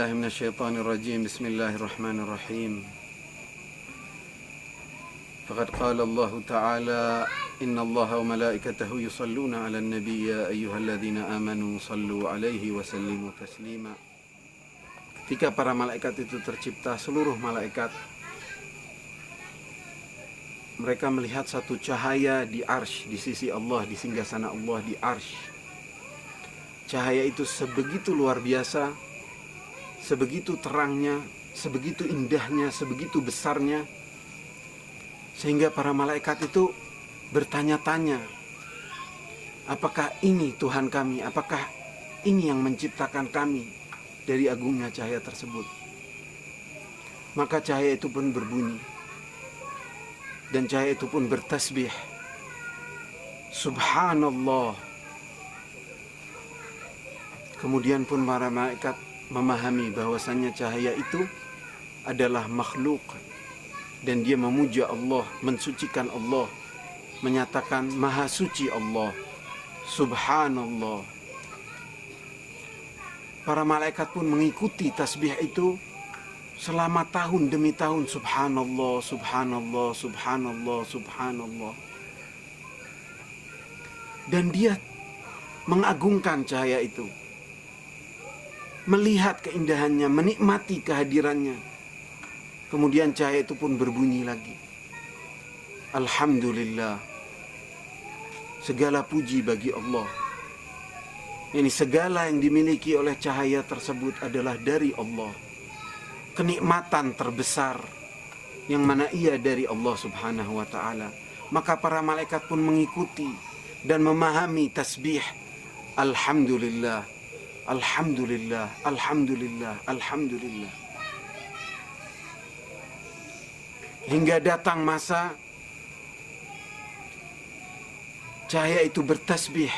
billahi minasyaitonir rajim. Bismillahirrahmanirrahim. Faqad qala Allah Ta'ala, innallaha wa malaikatahu yusalluna 'alan nabiy ya ayyuhalladzina amanu sallu 'alaihi wa sallimu taslima. Ketika para malaikat itu tercipta, seluruh malaikat mereka melihat satu cahaya di arsy, di sisi Allah, di singgasana Allah di arsy. Cahaya itu sebegitu luar biasa, sebegitu terangnya, sebegitu indahnya, sebegitu besarnya, sehingga para malaikat itu bertanya-tanya, apakah ini Tuhan kami? Apakah ini yang menciptakan kami? Dari agungnya cahaya tersebut. Maka cahaya itu pun berbunyi, dan cahaya itu pun bertasbih, Subhanallah. Kemudian pun para malaikat memahami bahwasannya cahaya itu adalah makhluk, dan dia memuja Allah, mensucikan Allah, menyatakan maha suci Allah, Subhanallah. Para malaikat pun mengikuti tasbih itu selama tahun demi tahun. Subhanallah, Subhanallah, Subhanallah, Subhanallah. Dan dia mengagungkan cahaya itu, melihat keindahannya, menikmati kehadirannya. Kemudian cahaya itu pun berbunyi lagi, Alhamdulillah, segala puji bagi Allah. Ini segala yang dimiliki oleh cahaya tersebut adalah dari Allah. Kenikmatan terbesar yang mana ia dari Allah Subhanahu wa ta'ala. Maka para malaikat pun mengikuti dan memahami tasbih Alhamdulillah, Alhamdulillah, Alhamdulillah, Alhamdulillah. Hingga datang masa cahaya itu bertasbih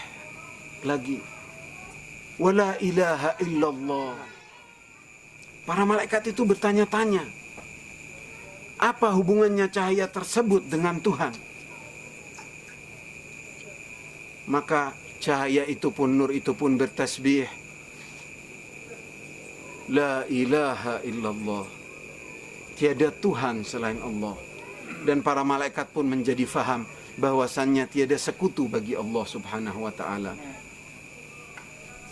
lagi, wala ilaha illallah. Para malaikat itu bertanya-tanya, apa hubungannya cahaya tersebut dengan Tuhan? Maka cahaya itu pun, nur itu pun bertasbih, la ilaha illallah, tiada Tuhan selain Allah. Dan para malaikat pun menjadi faham bahwasannya tiada sekutu bagi Allah Subhanahu wa ta'ala.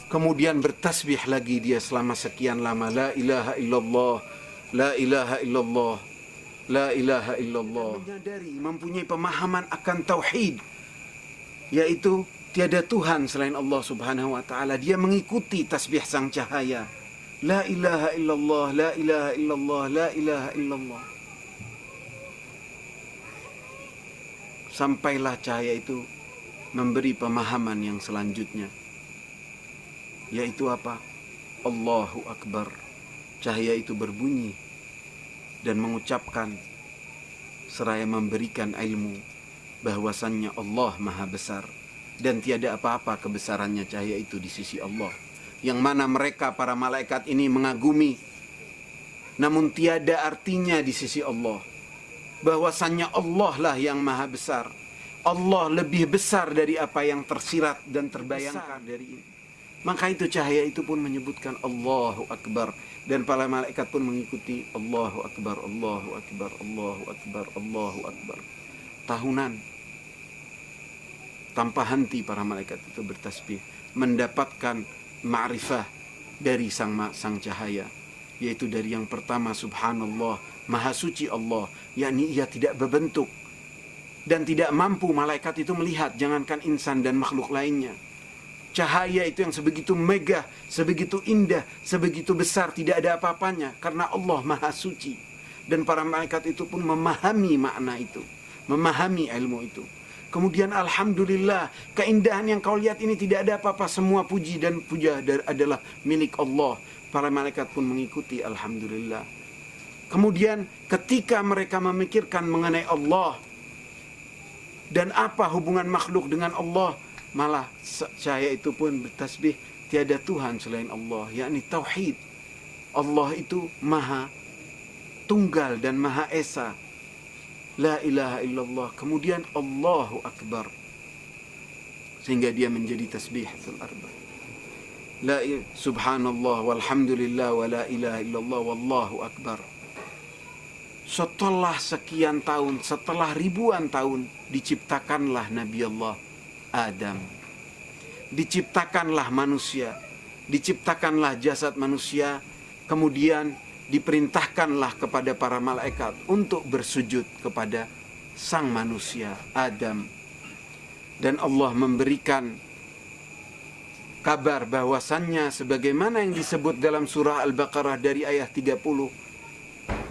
Kemudian bertasbih lagi dia selama sekian lama, la ilaha illallah, la ilaha illallah, la ilaha illallah. Menyadari, mempunyai pemahaman akan tauhid, yaitu tiada Tuhan selain Allah Subhanahu wa ta'ala. Dia mengikuti tasbih sang cahaya, la ilaha illallah, la ilaha illallah, la ilaha illallah. Sampailah cahaya itu memberi pemahaman yang selanjutnya, yaitu apa? Allahu Akbar. Cahaya itu berbunyi dan mengucapkan seraya memberikan ilmu bahwasannya Allah maha besar, dan tiada apa-apa kebesarannya cahaya itu di sisi Allah, yang mana mereka para malaikat ini mengagumi, namun tiada artinya di sisi Allah bahwasannya Allah lah yang maha besar. Allah lebih besar dari apa yang tersirat dan terbayangkan dari ini. Maka itu cahaya itu pun menyebutkan Allahu Akbar, dan para malaikat pun mengikuti Allahu Akbar, Allahu Akbar, Allahu Akbar, Allahu Akbar. Tahunan tanpa henti para malaikat itu bertasbih, mendapatkan ma'rifah dari sang cahaya, yaitu dari yang pertama Subhanallah, maha suci Allah, yakni ia tidak berbentuk dan tidak mampu malaikat itu melihat, jangankan insan dan makhluk lainnya. Cahaya itu yang sebegitu megah, sebegitu indah, sebegitu besar, tidak ada apa-apanya, karena Allah maha suci. Dan para malaikat itu pun memahami makna itu, memahami ilmu itu. Kemudian Alhamdulillah, keindahan yang kau lihat ini tidak ada apa-apa, semua puji dan puja adalah milik Allah. Para malaikat pun mengikuti Alhamdulillah. Kemudian ketika mereka memikirkan mengenai Allah dan apa hubungan makhluk dengan Allah, malah cahaya itu pun bertasbih, tiada Tuhan selain Allah, yakni tauhid. Allah itu maha tunggal dan maha esa, la ilaha illallah. Kemudian Allahu Akbar, sehingga dia menjadi tasbihatul arba. subhanallah walhamdulillah wa la ilaha illallah wallahu akbar. Setelah sekian tahun, setelah ribuan tahun, diciptakanlah Nabi Allah Adam. Diciptakanlah manusia, diciptakanlah jasad manusia, kemudian diperintahkanlah kepada para malaikat untuk bersujud kepada sang manusia Adam. Dan Allah memberikan kabar bahwasannya sebagaimana yang disebut dalam surah Al-Baqarah dari ayat 30.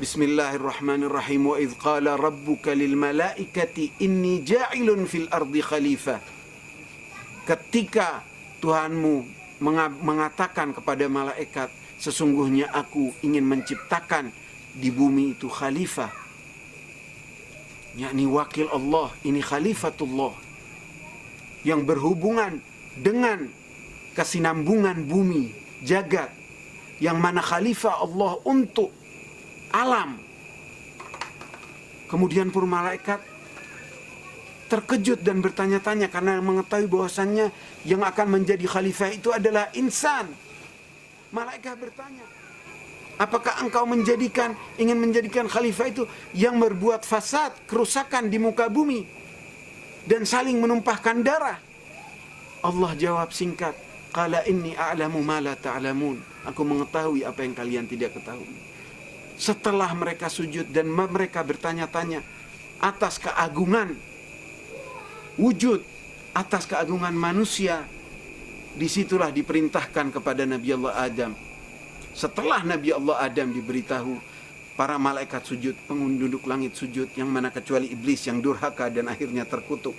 Bismillahirrahmanirrahim. Wa idh qala rabbuka lil malaikati inni ja'ilun fil ardi khalifah. Ketika Tuhanmu mengatakan kepada malaikat, sesungguhnya aku ingin menciptakan di bumi itu khalifah, yakni wakil Allah, ini khalifatullah yang berhubungan dengan kesinambungan bumi jagat, yang mana khalifah Allah untuk alam. Kemudian para malaikat terkejut dan bertanya-tanya karena mengetahui bahwasannya yang akan menjadi khalifah itu adalah insan. Malaikat bertanya, apakah engkau ingin menjadikan khalifah itu yang berbuat fasad, kerusakan di muka bumi dan saling menumpahkan darah? Allah jawab singkat, qala inni a'lamu ma la ta'lamun. Aku mengetahui apa yang kalian tidak ketahui. Setelah mereka sujud dan mereka bertanya-tanya atas keagungan wujud, atas keagungan manusia, disitulah diperintahkan kepada Nabi Allah Adam. Setelah Nabi Allah Adam diberitahu, para malaikat sujud, penduduk langit sujud, yang mana kecuali iblis yang durhaka dan akhirnya terkutuk.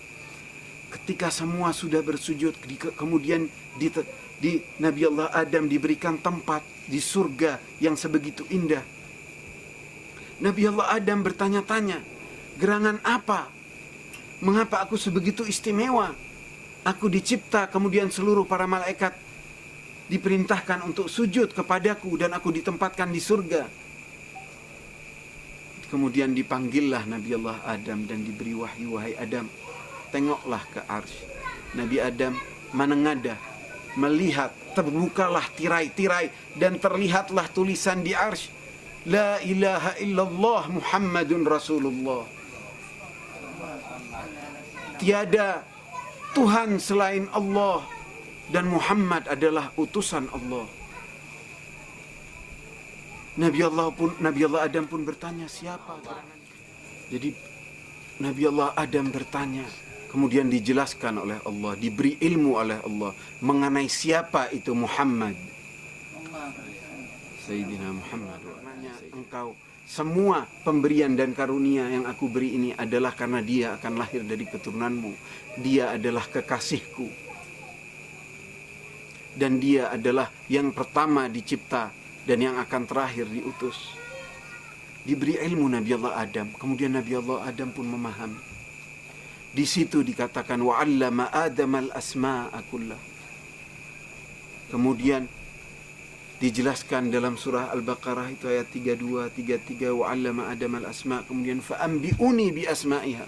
Ketika semua sudah bersujud, kemudian di Nabi Allah Adam diberikan tempat di surga yang sebegitu indah. Nabi Allah Adam bertanya-tanya, gerangan apa? Mengapa aku sebegitu istimewa? Aku dicipta, kemudian seluruh para malaikat diperintahkan untuk sujud kepadaku dan aku ditempatkan di surga. Kemudian dipanggillah Nabi Allah Adam dan diberi wahyu, wahai Adam, tengoklah ke arsy. Nabi Adam menengadah, melihat, terbukalah tirai-tirai dan terlihatlah tulisan di arsy, La ilaha illallah Muhammadun Rasulullah. Tiada Tuhan selain Allah dan Muhammad adalah utusan Allah. Nabi Allah Adam pun bertanya, siapa? Jadi Nabi Allah Adam bertanya, kemudian dijelaskan oleh Allah, diberi ilmu oleh Allah mengenai siapa itu Muhammad. Sayyidina Muhammad. Engkau, semua pemberian dan karunia yang aku beri ini adalah karena dia akan lahir dari keturunanmu. Dia adalah kekasihku. Dan dia adalah yang pertama dicipta dan yang akan terakhir diutus. Diberi ilmu Nabi Allah Adam. Kemudian Nabi Allah Adam pun memahami. Di situ dikatakan wa 'allama Adam al-asma'a kullah. Kemudian dijelaskan dalam surah Al-Baqarah itu ayat 32, 33, wa 'allama Adam al-asma', kemudian fa anbi'uni bi asma'iha.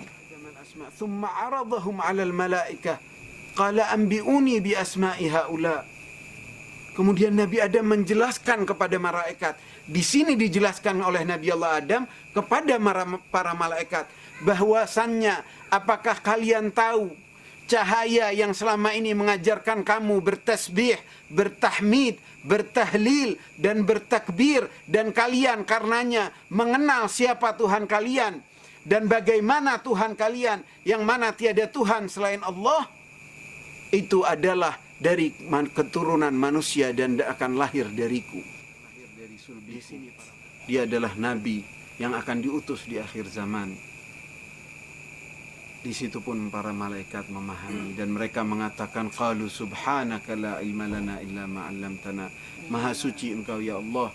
Thumma 'aradahum 'ala al-malaikah qala anbi'uni bi asma'i haula. Kemudian Nabi Adam menjelaskan kepada malaikat. Di sini dijelaskan oleh Nabi Allah Adam kepada para malaikat bahwasannya, apakah kalian tahu cahaya yang selama ini mengajarkan kamu bertasbih, bertahmid, bertahlil, dan bertakbir, dan kalian karenanya mengenal siapa Tuhan kalian dan bagaimana Tuhan kalian, yang mana tiada Tuhan selain Allah, itu adalah dari keturunan manusia dan akan lahir dariku. Dia adalah Nabi yang akan diutus di akhir zaman. Di situ pun para malaikat memahami dan mereka mengatakan, qalu subhanaka la ilma lana illa ma 'allamtana. Maha suci Engkau ya Allah,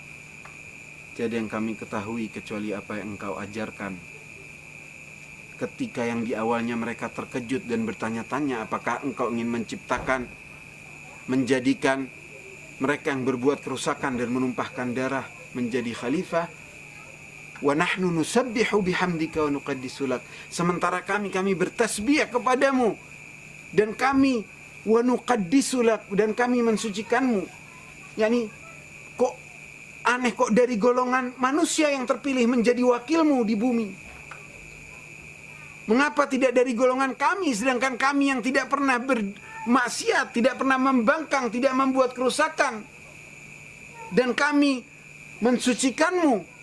tiada yang kami ketahui kecuali apa yang Engkau ajarkan. Ketika yang di awalnya mereka terkejut dan bertanya-tanya, apakah Engkau ingin menciptakan, menjadikan mereka yang berbuat kerusakan dan menumpahkan darah menjadi khalifah? Wa nahnu nusabbihu bihamdika wa nuqaddisu lak. Sementara kami bertasbih kepadamu dan kami wa nuqaddisu lak, dan kami mensucikanmu. Yani kok aneh, kok dari golongan manusia yang terpilih menjadi wakilmu di bumi? Mengapa tidak dari golongan kami, sedangkan kami yang tidak pernah bermaksiat, tidak pernah membangkang, tidak membuat kerusakan, dan kami mensucikanmu?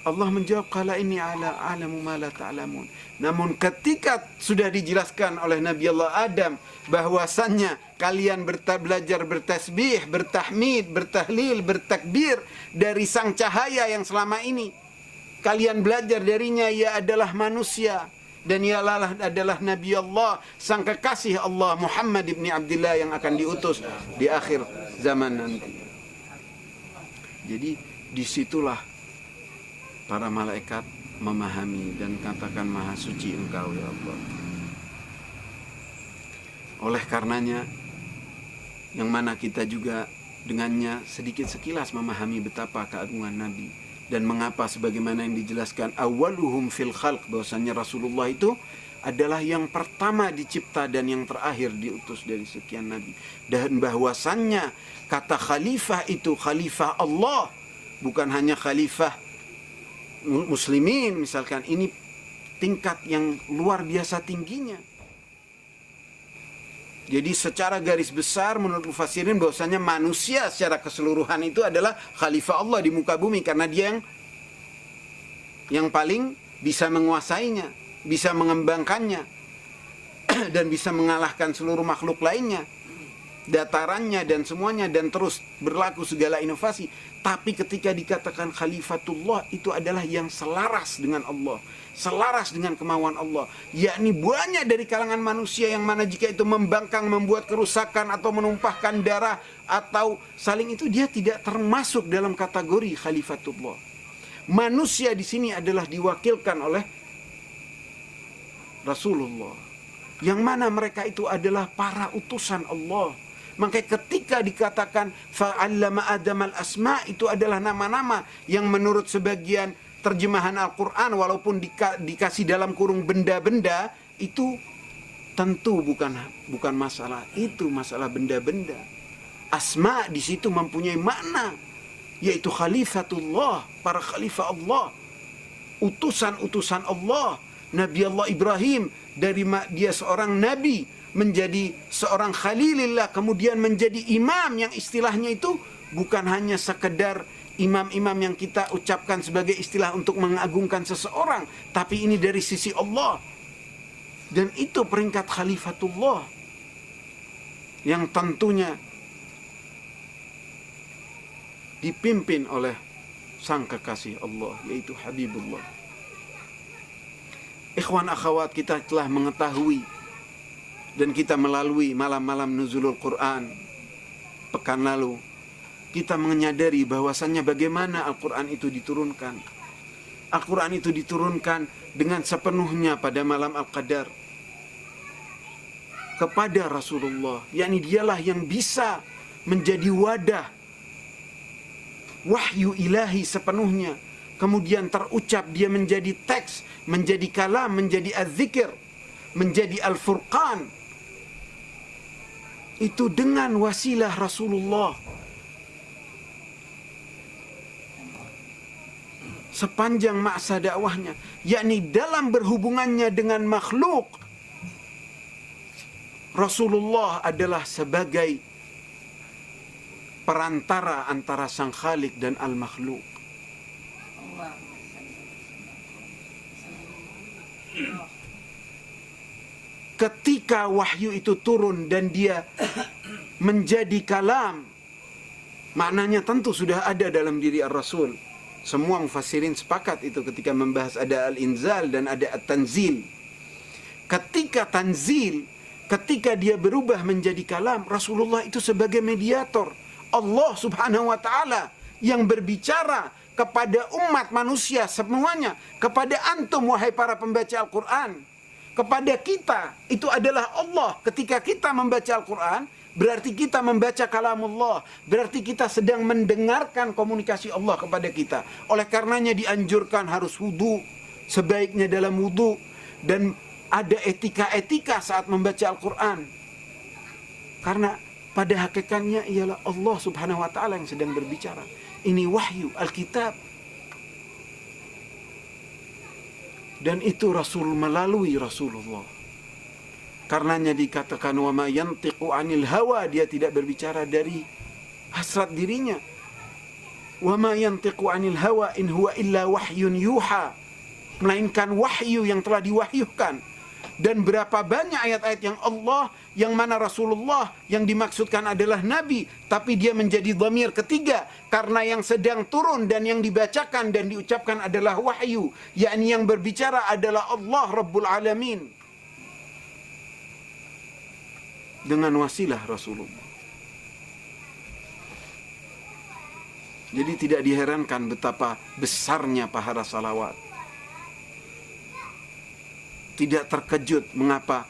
Allah menjawab, qala inni a'lamu ma la ta'lamun. Namun ketika sudah dijelaskan oleh Nabi Allah Adam bahwasannya kalian belajar bertasbih, bertahmid, bertahlil, bertakbir dari sang cahaya yang selama ini kalian belajar darinya, ia adalah manusia dan ia adalah Nabi Allah, sang kekasih Allah, Muhammad ibn Abdullah, yang akan diutus di akhir zaman nanti. Jadi disitulah para malaikat memahami dan katakan, maha suci engkau ya Allah. Oleh karenanya, yang mana kita juga dengannya sedikit sekilas memahami betapa keagungan Nabi, dan mengapa sebagaimana yang dijelaskan awwaluhum fil khalq, bahwasanya Rasulullah itu adalah yang pertama dicipta dan yang terakhir diutus dari sekian nabi, dan bahwasannya kata khalifah itu khalifah Allah, bukan hanya khalifah muslimin misalkan. Ini tingkat yang luar biasa tingginya. Jadi secara garis besar menurut mufassirin bahwasanya manusia secara keseluruhan itu adalah khalifah Allah di muka bumi, karena dia yang paling bisa menguasainya, bisa mengembangkannya dan bisa mengalahkan seluruh makhluk lainnya, datarannya dan semuanya, dan terus berlaku segala inovasi. Tapi ketika dikatakan khalifatullah, itu adalah yang selaras dengan Allah, selaras dengan kemauan Allah, yakni banyak dari kalangan manusia yang mana jika itu membangkang, membuat kerusakan atau menumpahkan darah atau saling itu, dia tidak termasuk dalam kategori khalifatullah. Manusia di sini adalah diwakilkan oleh Rasulullah, yang mana mereka itu adalah para utusan Allah. Makanya ketika dikatakan fa'allama Adam al-asma, itu adalah nama-nama yang menurut sebagian terjemahan Al-Quran, walaupun dikasih dalam kurung benda-benda, itu tentu bukan masalah itu, masalah benda-benda. Asma di situ mempunyai makna, yaitu khalifatullah, para khalifah Allah, utusan-utusan Allah. Nabi Allah Ibrahim, dari dia seorang nabi menjadi seorang khalilillah, kemudian menjadi imam, yang istilahnya itu bukan hanya sekedar imam-imam yang kita ucapkan sebagai istilah untuk mengagungkan seseorang, tapi ini dari sisi Allah. Dan itu peringkat khalifatullah yang tentunya dipimpin oleh sang kekasih Allah, yaitu Habibullah. Ikhwan akhwat, kita telah mengetahui dan kita melalui malam-malam nuzulul Quran pekan lalu, kita menyadari bahwasannya bagaimana Al-Quran itu diturunkan. Al-Quran itu diturunkan dengan sepenuhnya pada malam Al-Qadar kepada Rasulullah, yakni dialah yang bisa menjadi wadah wahyu ilahi sepenuhnya, kemudian terucap, dia menjadi teks, menjadi kalam, menjadi az-zikr, menjadi al-furqan. Itu dengan wasilah Rasulullah. Sepanjang masa dakwahnya, yakni dalam berhubungannya dengan makhluk, Rasulullah adalah sebagai perantara antara sang Khalik dan al-makhluk. Ketika wahyu itu turun dan dia menjadi kalam, maknanya tentu sudah ada dalam diri ar-Rasul. Semua mufassirin sepakat itu ketika membahas ada al-inzal dan ada at-tanzil. Ketika tanzil, ketika dia berubah menjadi kalam, Rasulullah itu sebagai mediator. Allah subhanahu wa ta'ala yang berbicara kepada umat manusia semuanya, kepada antum wahai para pembaca Al-Quran, kepada kita, itu adalah Allah. Ketika kita membaca Al-Quran, berarti kita membaca kalamullah, berarti kita sedang mendengarkan komunikasi Allah kepada kita. Oleh karenanya dianjurkan harus wudu, sebaiknya dalam wudu, dan ada etika-etika saat membaca Al-Quran. Karena pada hakikatnya ialah Allah Subhanahu wa ta'ala yang sedang berbicara. Ini wahyu, Alkitab. Dan itu Rasul melalui Rasulullah. Karenanya dikatakan wa ma yantiqu 'anil hawa, dia tidak berbicara dari hasrat dirinya. Wa ma yantiqu 'anil hawa in huwa illa wahyun yuha, melainkan wahyu yang telah diwahyukan. Dan berapa banyak ayat-ayat yang Allah, yang mana Rasulullah yang dimaksudkan adalah Nabi, tapi dia menjadi dhamir ketiga karena yang sedang turun dan yang dibacakan dan diucapkan adalah wahyu, yakni yang berbicara adalah Allah Rabbul Alamin dengan wasilah Rasulullah. Jadi tidak diherankan betapa besarnya pahala salawat. Tidak terkejut mengapa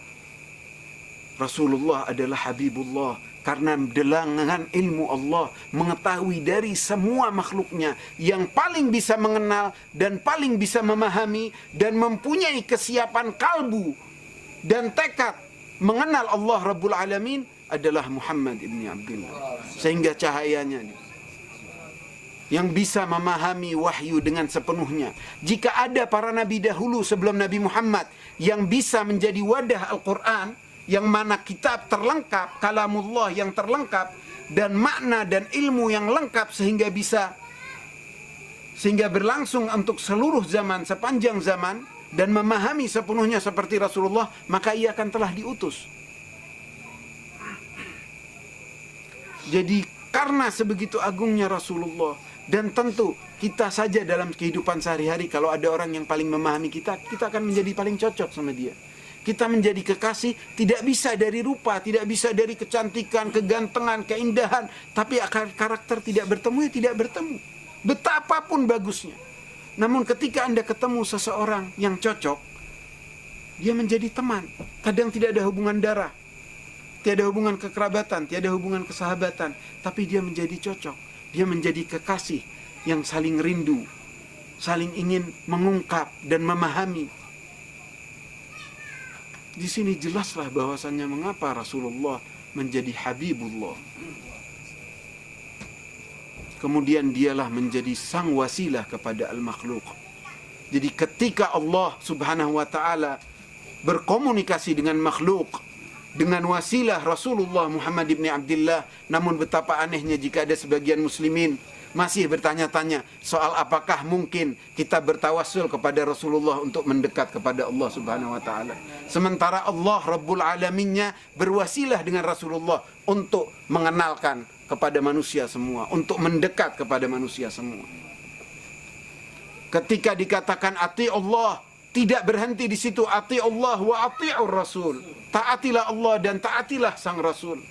Rasulullah adalah Habibullah, karena dengan ilmu Allah mengetahui dari semua makhluknya, yang paling bisa mengenal dan paling bisa memahami dan mempunyai kesiapan kalbu dan tekad mengenal Allah Rabbul Alamin adalah Muhammad ibn Abdullah. Sehingga cahayanya yang bisa memahami wahyu dengan sepenuhnya. Jika ada para nabi dahulu sebelum Nabi Muhammad yang bisa menjadi wadah Al-Quran, yang mana kitab terlengkap, kalamullah yang terlengkap, dan makna dan ilmu yang lengkap sehingga berlangsung untuk seluruh zaman, sepanjang zaman, dan memahami sepenuhnya seperti Rasulullah, maka ia akan telah diutus. Jadi karena sebegitu agungnya Rasulullah, dan tentu kita saja dalam kehidupan sehari-hari, kalau ada orang yang paling memahami kita, kita akan menjadi paling cocok sama dia. Kita menjadi kekasih tidak bisa dari rupa, tidak bisa dari kecantikan, kegantengan, keindahan, tapi karakter tidak bertemu ya tidak bertemu. Betapapun bagusnya. Namun ketika Anda ketemu seseorang yang cocok, dia menjadi teman. Kadang tidak ada hubungan darah, tiada hubungan kekerabatan, tiada hubungan kesahabatan, tapi dia menjadi cocok. Dia menjadi kekasih yang saling rindu, saling ingin mengungkap dan memahami. Di sini jelaslah bahwasannya mengapa Rasulullah menjadi Habibullah. Kemudian dialah menjadi sang wasilah kepada al-makhluk. Jadi ketika Allah Subhanahu wa ta'ala berkomunikasi dengan makhluk dengan wasilah Rasulullah Muhammad ibn Abdullah, namun betapa anehnya jika ada sebagian muslimin masih bertanya-tanya soal apakah mungkin kita bertawassul kepada Rasulullah untuk mendekat kepada Allah Subhanahu wa ta'ala. Sementara Allah Rabbul Alaminnya berwasilah dengan Rasulullah untuk mengenalkan kepada manusia semua, untuk mendekat kepada manusia semua. Ketika dikatakan ati Allah, tidak berhenti di situ. Ati Allah wa ati'ur Rasul. Taatilah Allah dan taatilah sang Rasul.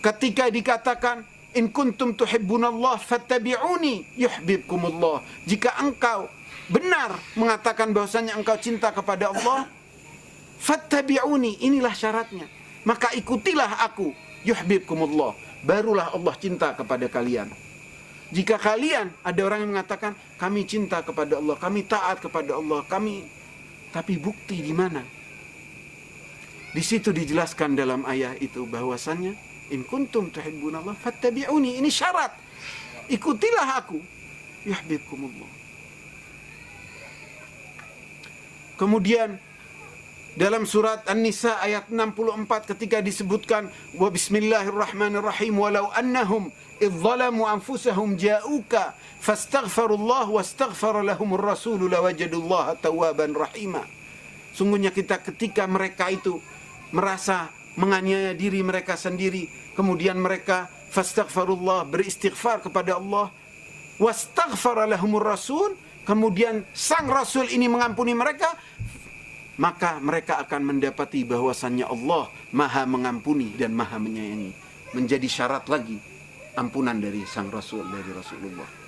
Ketika dikatakan in kuntum tuhibbunallah fattabi'uni yuhibbukumullah. Jika engkau benar mengatakan bahwasanya engkau cinta kepada Allah, fattabi'uni, inilah syaratnya. Maka ikutilah aku, yuhibbukumullah. Barulah Allah cinta kepada kalian. Jika kalian, ada orang yang mengatakan kami cinta kepada Allah, kami taat kepada Allah, tapi bukti di mana? Di situ dijelaskan dalam ayat itu bahwasannya in kuntum tuhibbunallah fattabi'uni, ini syarat. Ikutilah aku, yuhibbukumullah. Kemudian dalam surat An-Nisa ayat 64 ketika disebutkan wa bismillahirrahmanirrahim walau annahum idh zalamu anfusahum ja'uka fastaghfirullah wastaghfara lahumur rasul lawajadullaha tawwaban rahima. Sungguhnya ketika mereka itu merasa menganiaya diri mereka sendiri, kemudian mereka fastaghfirullah, beristighfar kepada Allah, wastaghfara lahumur rasul, kemudian sang rasul ini mengampuni mereka, maka mereka akan mendapati bahwasannya Allah maha mengampuni dan maha menyayangi. Menjadi syarat lagi ampunan dari sang Rasul, dari Rasulullah.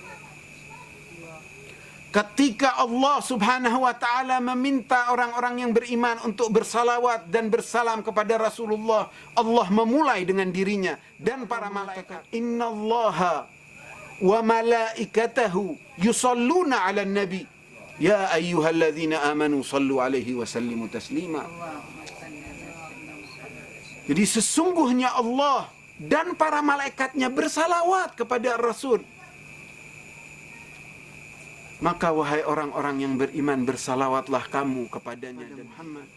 Ketika Allah Subhanahu wa ta'ala meminta orang-orang yang beriman untuk bersalawat dan bersalam kepada Rasulullah, Allah memulai dengan dirinya dan para malaikat. Innallaha wa malaikatahu yusalluna 'alan nabi Ya ayyuhalladzina amanu sallu alaihi wa sallimu taslima. Jadi sesungguhnya Allah dan para malaikatnya bersalawat kepada Rasul. Maka wahai orang-orang yang beriman, bersalawatlah kamu kepadanya dan Muhammad.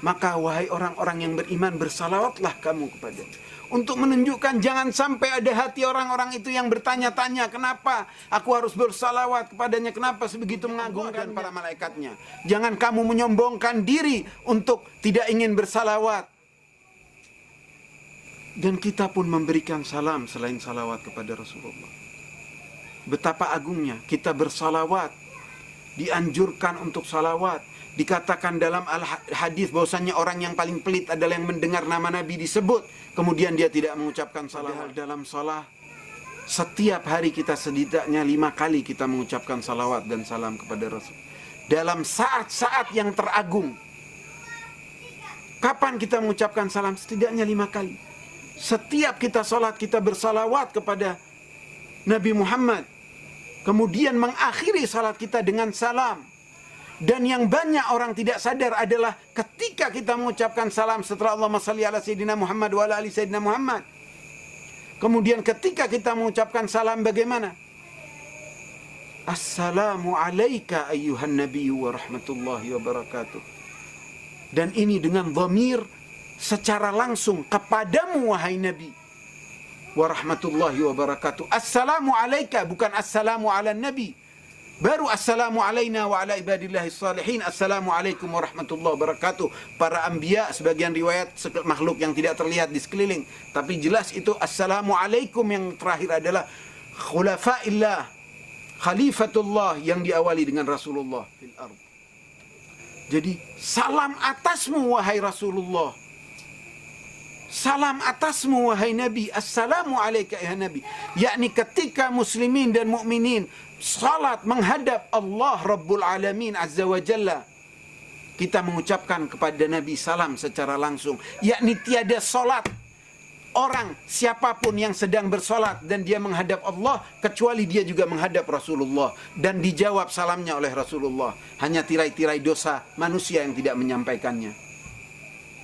Maka wahai orang-orang yang beriman, bersalawatlah kamu kepadanya. Untuk menunjukkan jangan sampai ada hati orang-orang itu yang bertanya-tanya, kenapa aku harus bersalawat kepadanya, kenapa sebegitu mengagungkan para malaikatnya. Jangan kamu menyombongkan diri untuk tidak ingin bersalawat. Dan kita pun memberikan salam selain salawat kepada Rasulullah. Betapa agungnya kita bersalawat. Dianjurkan untuk salawat. Dikatakan dalam hadis bahwasannya orang yang paling pelit adalah yang mendengar nama Nabi disebut, kemudian dia tidak mengucapkan salawat. Dalam salat, setiap hari kita setidaknya 5 kali kita mengucapkan salawat dan salam kepada Rasul. Dalam saat-saat yang teragung. Kapan kita mengucapkan salam? Setidaknya 5 kali. Setiap kita salat, kita bersalawat kepada Nabi Muhammad. Kemudian mengakhiri salat kita dengan salam. Dan yang banyak orang tidak sadar adalah ketika kita mengucapkan salam setelah Allahumma salli ala Sayyidina Muhammad wa ala ali Sayyidina Muhammad. Kemudian ketika kita mengucapkan salam bagaimana? Assalamu alayka ayyuhan nabiyyu wa rahmatullahi wa barakatuh. Dan ini dengan dhamir secara langsung kepadamu wahai Nabi wa rahmatullahi wa barakatuh. Assalamu alayka, bukan assalamu ala Nabi. Baru assalamu alayna wa ala ibadillahi salihin. Assalamualaikum warahmatullahi wabarakatuh. Para anbiya, sebagian riwayat makhluk yang tidak terlihat di sekeliling. Tapi jelas itu assalamualaikum yang terakhir adalah khulafaillah, khalifatullah yang diawali dengan Rasulullah fil ardh. Jadi salam atasmu wahai Rasulullah. Salam atasmu wahai Nabi. Assalamu alayka ya Nabi. Yakni ketika muslimin dan mukminin salat menghadap Allah Rabbul Alamin Azza wa Jalla, kita mengucapkan kepada Nabi salam secara langsung. Yakni tiada salat orang siapapun yang sedang bersolat dan dia menghadap Allah kecuali dia juga menghadap Rasulullah. Dan dijawab salamnya oleh Rasulullah. Hanya tirai-tirai dosa manusia yang tidak menyampaikannya.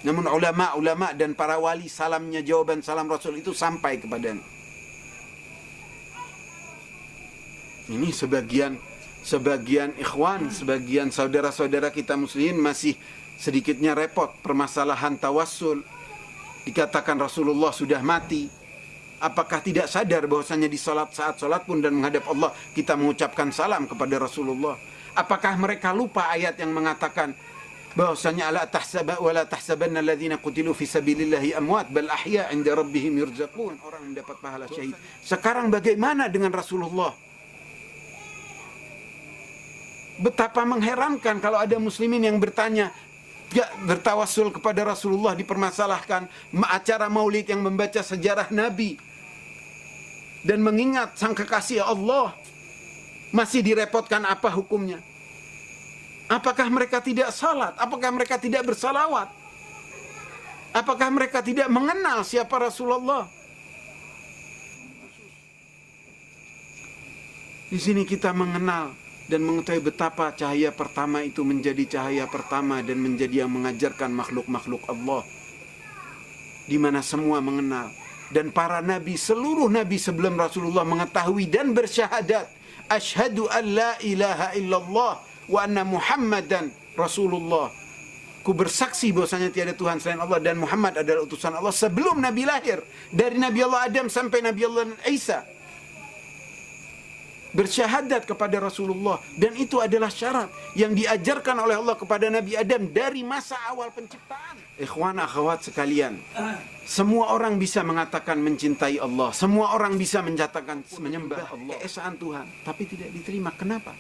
Namun ulama dan para wali salamnya, jawaban salam Rasul itu sampai kepadanya. Ini sebagian ikhwan, sebagian saudara-saudara kita muslimin masih sedikitnya repot permasalahan tawassul. Dikatakan Rasulullah sudah mati. Apakah tidak sadar bahwasanya di saat salat pun dan menghadap Allah kita mengucapkan salam kepada Rasulullah? Apakah mereka lupa ayat yang mengatakan bahwasanya ala tahsaba wa la tahsabanna alladhina qutilu fi sabilillahi amwat bal ahya 'inda rabbihim yurzaqun. Orang mendapat pahala syahid. Sekarang bagaimana dengan Rasulullah? Betapa mengherankan kalau ada muslimin yang bertanya, gak bertawassul kepada Rasulullah dipermasalahkan, acara maulid yang membaca sejarah Nabi dan mengingat sang kekasih Allah masih direpotkan, apa hukumnya? Apakah mereka tidak salat? Apakah mereka tidak bersalawat? Apakah mereka tidak mengenal siapa Rasulullah? Di sini kita mengenal dan mengetahui betapa cahaya pertama itu menjadi cahaya pertama dan menjadi yang mengajarkan makhluk-makhluk Allah, di mana semua mengenal. Dan para nabi, seluruh nabi sebelum Rasulullah mengetahui dan bersyahadat, asyhadu an la ilaha illallah wa anna Muhammadan Rasulullah. Ku bersaksi bahwasanya tiada Tuhan selain Allah dan Muhammad adalah utusan Allah, sebelum Nabi lahir, dari Nabi Allah Adam sampai Nabi Allah Isa. Bersyahadat kepada Rasulullah, dan itu adalah syarat yang diajarkan oleh Allah kepada Nabi Adam dari masa awal penciptaan. Ikhwan akhwat sekalian, semua orang bisa mengatakan mencintai Allah, semua orang bisa menyatakan menyembah Allah, keesaan Tuhan, tapi tidak diterima. Kenapa?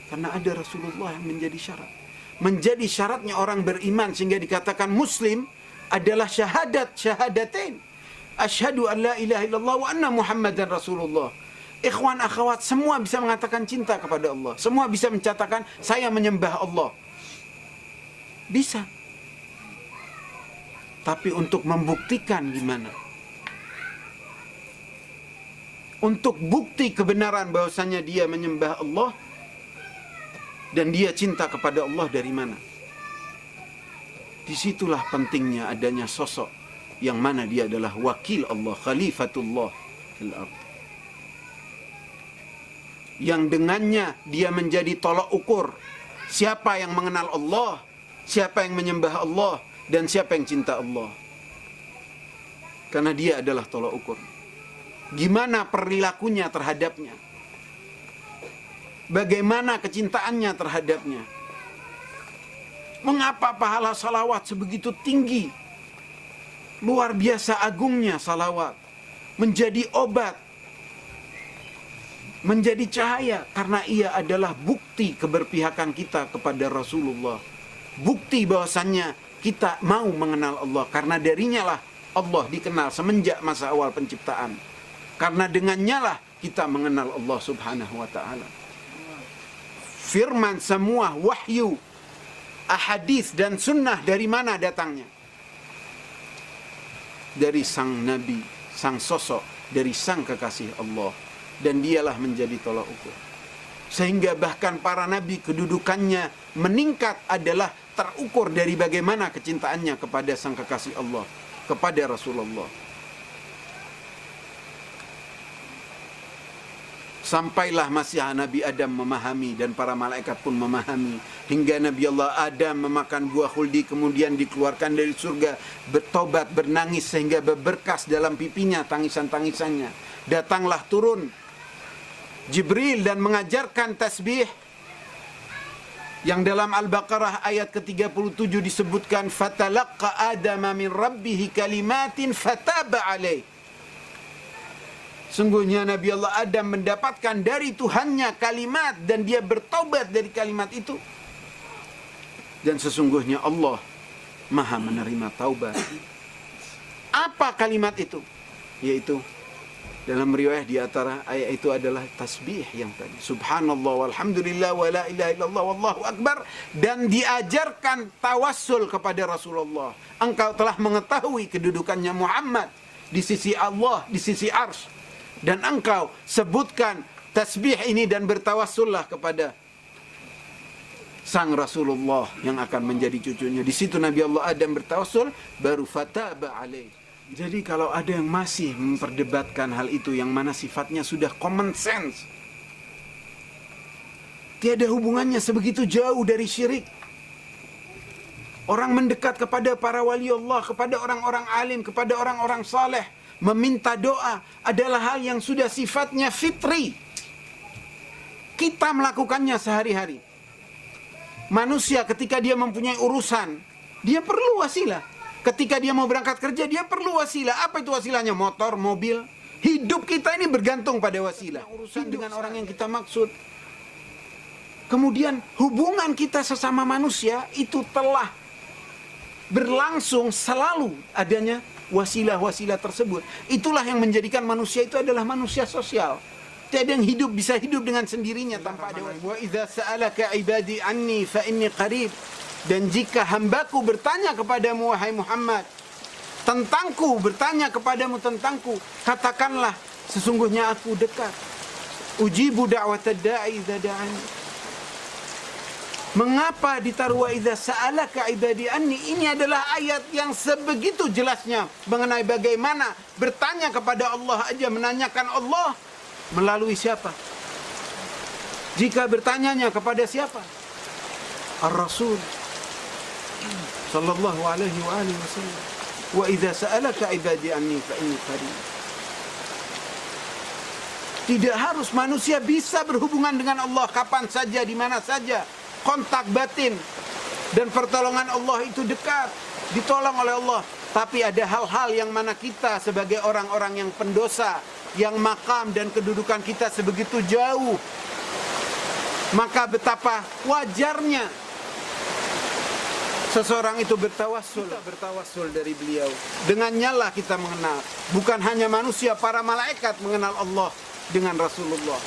Karena ada Rasulullah yang menjadi syarat. Menjadi syaratnya orang beriman sehingga dikatakan muslim adalah syahadatain. Asyhadu an la ilaha illallah wa anna Muhammadan Rasulullah. Ikhwan akhwat, semua bisa mengatakan cinta kepada Allah. Semua bisa mencatakan saya menyembah Allah. Bisa. Tapi untuk membuktikan gimana? Untuk bukti kebenaran bahwasanya dia menyembah Allah, dan dia cinta kepada Allah dari mana? Disitulah pentingnya adanya sosok yang mana dia adalah wakil Allah, khalifatullah fil ardh, yang dengannya dia menjadi tolak ukur siapa yang mengenal Allah, siapa yang menyembah Allah, dan siapa yang cinta Allah. Karena dia adalah tolak ukur. Gimana perilakunya terhadapnya, bagaimana kecintaannya terhadapnya. Mengapa pahala salawat sebegitu tinggi? Luar biasa agungnya salawat. Menjadi obat, menjadi cahaya, karena ia adalah bukti keberpihakan kita kepada Rasulullah. Bukti bahwasannya kita mau mengenal Allah, karena darinya lah Allah dikenal semenjak masa awal penciptaan. Karena dengannya lah kita mengenal Allah subhanahu wa ta'ala. Firman semua, wahyu, ahadits dan sunnah dari mana datangnya? Dari sang Nabi, sang sosok, dari sang kekasih Allah. Dan dialah menjadi tolak ukur. Sehingga bahkan para Nabi kedudukannya meningkat adalah terukur dari bagaimana kecintaannya kepada sang kekasih Allah, kepada Rasulullah. Sampailah Masih Nabi Adam memahami dan para malaikat pun memahami. Hingga Nabi Allah Adam memakan buah khuldi, kemudian dikeluarkan dari surga, bertobat, bernangis sehingga berberkas dalam pipinya tangisan-tangisannya. Datanglah turun Jibril dan mengajarkan tasbih yang dalam Al-Baqarah ayat ke-37 disebutkan fatalaqqa Adama min rabbih kalimatin fataba alaih. Sungguhnya Nabi Allah Adam mendapatkan dari Tuhannya kalimat dan dia bertobat dari kalimat itu. Dan sesungguhnya Allah Maha menerima taubat. Apa kalimat itu? Yaitu dalam riwayat di antara ayat itu adalah tasbih yang tadi. Subhanallah walhamdulillah wa la ilaha illallah wallahu akbar. Dan diajarkan tawassul kepada Rasulullah. Engkau telah mengetahui kedudukannya Muhammad di sisi Allah, di sisi arsy. Dan engkau sebutkan tasbih ini dan bertawassullah kepada sang Rasulullah yang akan menjadi cucunya. Di situ Nabi Allah Adam bertawassul, baru fataba alaih. Jadi kalau ada yang masih memperdebatkan hal itu yang mana sifatnya sudah common sense, tiada hubungannya sebegitu jauh dari syirik. Orang mendekat kepada para wali Allah, kepada orang-orang alim, kepada orang-orang saleh, meminta doa adalah hal yang sudah sifatnya fitri. Kita melakukannya sehari-hari. Manusia ketika dia mempunyai urusan, dia perlu wasilah. Ketika dia mau berangkat kerja, dia perlu wasilah. Apa itu wasilahnya? Motor, mobil. Hidup kita ini bergantung pada wasilah. Urusan dengan orang yang kita maksud. Kemudian hubungan kita sesama manusia itu telah berlangsung selalu adanya wasilah-wasilah tersebut. Itulah yang menjadikan manusia itu adalah manusia sosial. Tiada yang bisa hidup dengan sendirinya tanpa ada wasilah. Wa idza sa'alaka ibadi anni fa inni qarib. Dan jika hambaku bertanya kepadamu wahai Muhammad tentangku, bertanya kepadamu tentangku, katakanlah sesungguhnya aku dekat. Ujibu da'watad da'i idza da'ani. Mengapa ditaruh wa idza sa'alaka ibadi anni? Ini adalah ayat yang sebegitu jelasnya mengenai bagaimana bertanya kepada Allah aja, menanyakan Allah melalui siapa? Jika bertanyanya kepada siapa? Ar-Rasul sallallahu alaihi wa alihi wasallam. Wa idza sa'alaka ibadi anni fa inni qarib. Tidak harus manusia bisa berhubungan dengan Allah kapan saja, di mana saja. Kontak batin dan pertolongan Allah itu dekat, ditolong oleh Allah. Tapi ada hal-hal yang mana kita sebagai orang-orang yang pendosa, yang makam dan kedudukan kita sebegitu jauh, maka betapa wajarnya seseorang itu bertawassul dari beliau. Dengannya lah kita mengenal. Bukan hanya manusia, para malaikat mengenal Allah dengan Rasulullah.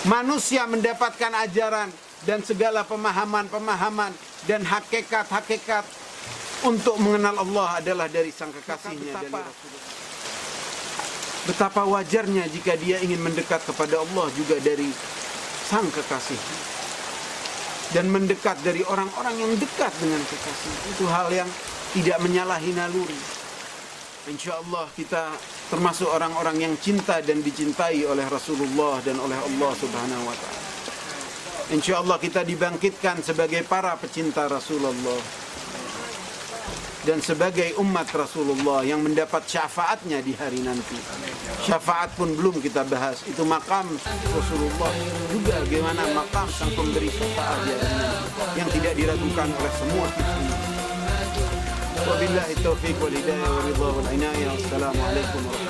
Manusia mendapatkan ajaran dan segala pemahaman-pemahaman dan hakikat-hakikat untuk mengenal Allah adalah dari sang kekasihnya, dari Rasulullah. Betapa wajarnya jika dia ingin mendekat kepada Allah juga dari sang kekasih. dan mendekat dari orang-orang yang dekat dengan kekasih. Itu hal yang tidak menyalahi naluri. Insya Allah kita termasuk orang-orang yang cinta dan dicintai oleh Rasulullah dan oleh Allah Subhanahu wa ta'ala. Insya Allah kita dibangkitkan sebagai para pecinta Rasulullah dan sebagai umat Rasulullah yang mendapat syafaatnya di hari nanti. Syafaat pun belum kita bahas. Itu makam Rasulullah juga, bagaimana makam sang pemberi syafaat di hari nanti yang tidak diragukan oleh semua kita. Wabillahi taufiq wal hidayah wa ridha wal inayah. Wassalamualaikum warahmatullahi wabarakatuh.